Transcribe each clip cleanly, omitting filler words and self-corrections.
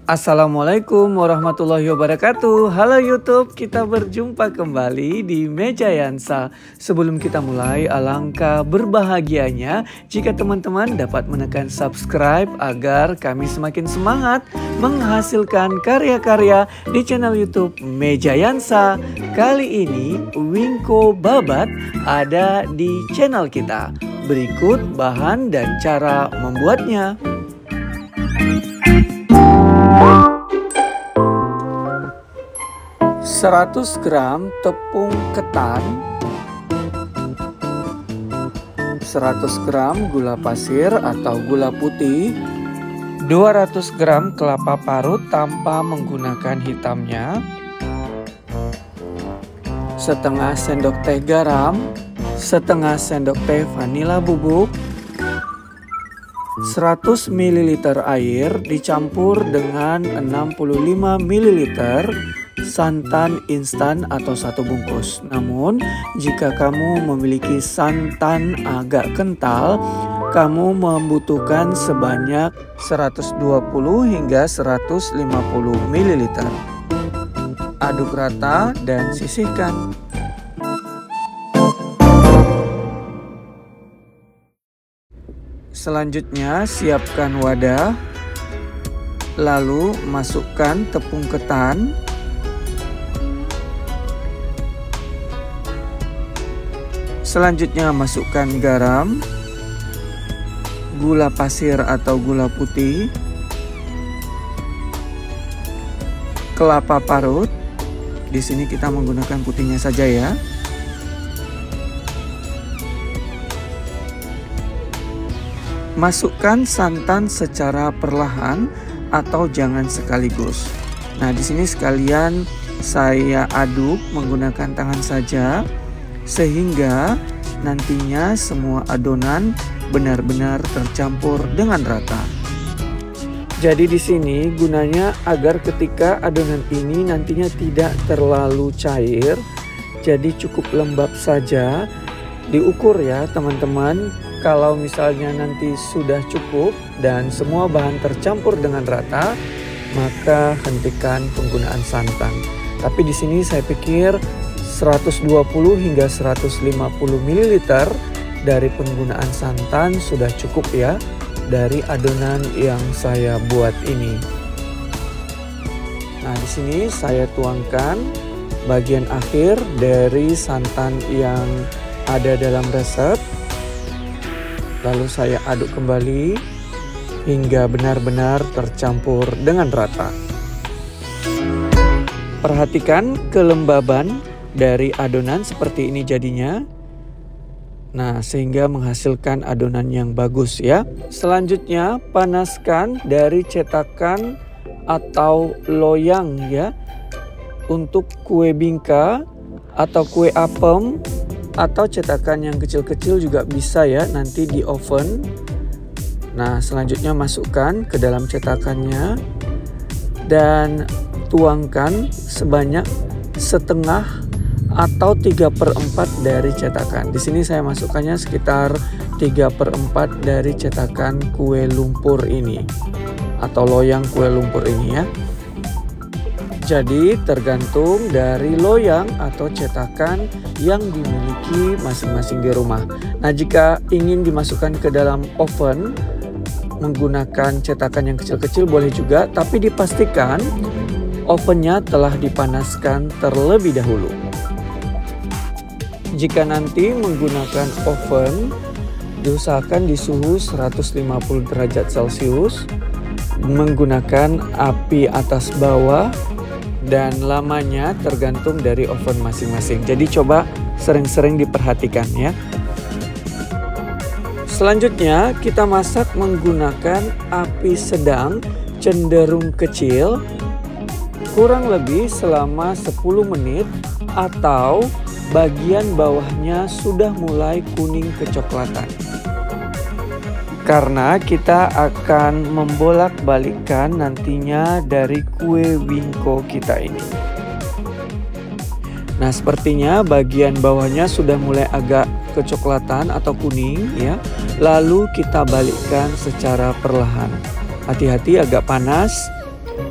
Assalamualaikum warahmatullahi wabarakatuh. Halo YouTube, kita berjumpa kembali di Meja Yansa. Sebelum kita mulai, alangkah berbahagianya jika teman-teman dapat menekan subscribe agar kami semakin semangat menghasilkan karya-karya di channel YouTube Meja Yansa. Kali ini Wingko Babat ada di channel kita. Berikut bahan dan cara membuatnya. 100 gram tepung ketan, 100 gram gula pasir atau gula putih, 200 gram kelapa parut tanpa menggunakan hitamnya, setengah sendok teh garam, setengah sendok teh vanila bubuk, 100 ml air dicampur dengan 65 ml santan instan atau 1 bungkus. Namun jika kamu memiliki santan agak kental, kamu membutuhkan sebanyak 120 hingga 150 ml. Aduk rata dan sisihkan. Selanjutnya siapkan wadah, lalu masukkan tepung ketan, selanjutnya masukkan garam, gula pasir atau gula putih, kelapa parut. Di sini kita menggunakan putihnya saja ya. Masukkan santan secara perlahan atau jangan sekaligus. Nah, di sini sekalian saya aduk menggunakan tangan saja sehingga nantinya semua adonan benar-benar tercampur dengan rata. Jadi di sini gunanya agar ketika adonan ini nantinya tidak terlalu cair, jadi cukup lembab saja. Diukur ya teman-teman. Kalau misalnya nanti sudah cukup dan semua bahan tercampur dengan rata, maka hentikan penggunaan santan. Tapi di sini saya pikir 120 hingga 150 ml dari penggunaan santan sudah cukup ya dari adonan yang saya buat ini. Nah, di sini saya tuangkan bagian akhir dari santan yang ada dalam resep. Lalu saya aduk kembali hingga benar-benar tercampur dengan rata. Perhatikan kelembaban dari adonan seperti ini jadinya. Nah, sehingga menghasilkan adonan yang bagus ya. Selanjutnya panaskan dari cetakan atau loyang ya. Untuk kue bingka atau kue apem atau cetakan yang kecil-kecil juga bisa ya nanti di oven. Nah, selanjutnya masukkan ke dalam cetakannya dan tuangkan sebanyak setengah atau 3/4 dari cetakan. Di sini saya masukkannya sekitar 3/4 dari cetakan kue lumpur ini atau loyang kue lumpur ini ya. Jadi tergantung dari loyang atau cetakan yang dimiliki masing-masing di rumah. Nah, jika ingin dimasukkan ke dalam oven menggunakan cetakan yang kecil-kecil boleh juga, tapi dipastikan ovennya telah dipanaskan terlebih dahulu. Jika nanti menggunakan oven, diusahakan di suhu 150 derajat Celcius, menggunakan api atas bawah, dan lamanya tergantung dari oven masing-masing. Jadi coba sering-sering diperhatikan ya. Selanjutnya kita masak menggunakan api sedang cenderung kecil kurang lebih selama 10 menit atau bagian bawahnya sudah mulai kuning kecoklatan. Karena kita akan membolak-balikkan nantinya dari kue wingko kita ini. Nah, sepertinya bagian bawahnya sudah mulai agak kecoklatan atau kuning ya. Lalu kita balikkan secara perlahan. Hati-hati agak panas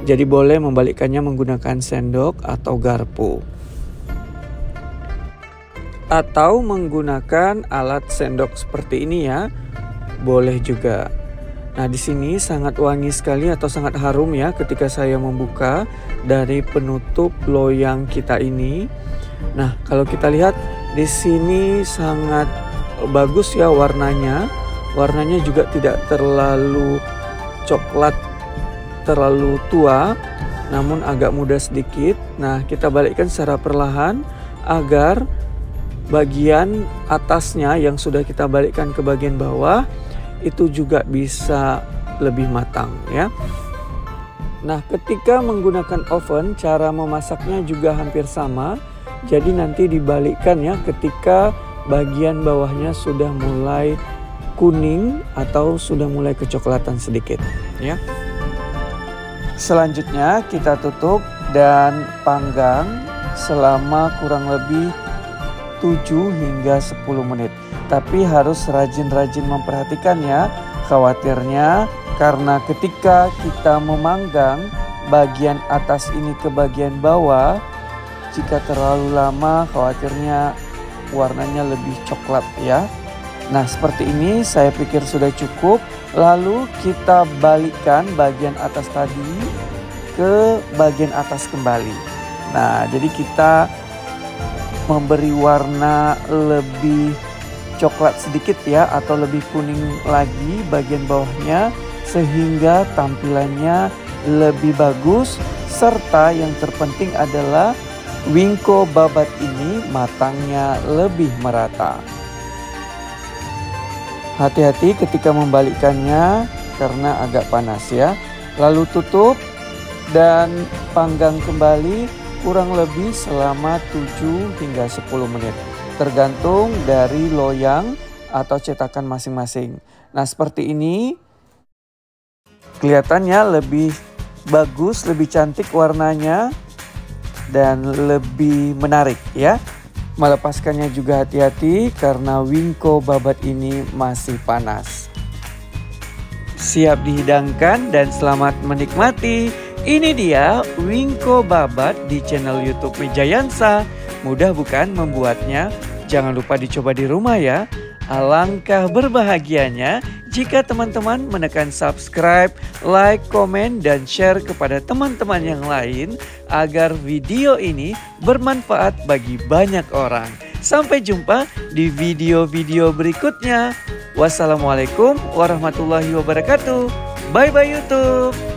Jadi boleh membalikkannya menggunakan sendok atau garpu. Atau menggunakan alat sendok seperti ini ya, boleh juga. Nah, di sini sangat wangi sekali atau sangat harum ya ketika saya membuka dari penutup loyang kita ini. Nah, kalau kita lihat di sini sangat bagus ya warnanya. Warnanya juga tidak terlalu coklat terlalu tua, namun agak muda sedikit. Nah, kita balikkan secara perlahan agar bagian atasnya yang sudah kita balikkan ke bagian bawah itu juga bisa lebih matang ya. Nah, ketika menggunakan oven, cara memasaknya juga hampir sama. Jadi nanti dibalikkan ya ketika bagian bawahnya sudah mulai kuning atau sudah mulai kecoklatan sedikit ya. Selanjutnya kita tutup dan panggang selama kurang lebih 7 hingga 10 menit. Tapi harus rajin-rajin memperhatikan ya. Khawatirnya karena ketika kita memanggang bagian atas ini ke bagian bawah, jika terlalu lama khawatirnya warnanya lebih coklat ya. Nah, seperti ini saya pikir sudah cukup. Lalu kita balikkan bagian atas tadi ke bagian atas kembali. Nah, jadi kita memberi warna lebih coklat sedikit ya, atau lebih kuning lagi bagian bawahnya sehingga tampilannya lebih bagus, serta yang terpenting adalah wingko babat ini matangnya lebih merata. Hati-hati ketika membalikkannya karena agak panas ya. Lalu tutup dan panggang kembali kurang lebih selama 7 hingga 10 menit. Tergantung dari loyang atau cetakan masing-masing. Nah, seperti ini kelihatannya lebih bagus, lebih cantik warnanya dan lebih menarik ya. Melepaskannya juga hati-hati karena wingko babat ini masih panas. Siap dihidangkan dan selamat menikmati. Ini dia wingko babat di channel YouTube Mejayansa. Mudah bukan membuatnya? Jangan lupa dicoba di rumah ya. Alangkah berbahagianya jika teman-teman menekan subscribe, like, komen, dan share kepada teman-teman yang lain agar video ini bermanfaat bagi banyak orang. Sampai jumpa di video-video berikutnya. Wassalamualaikum warahmatullahi wabarakatuh. Bye-bye YouTube.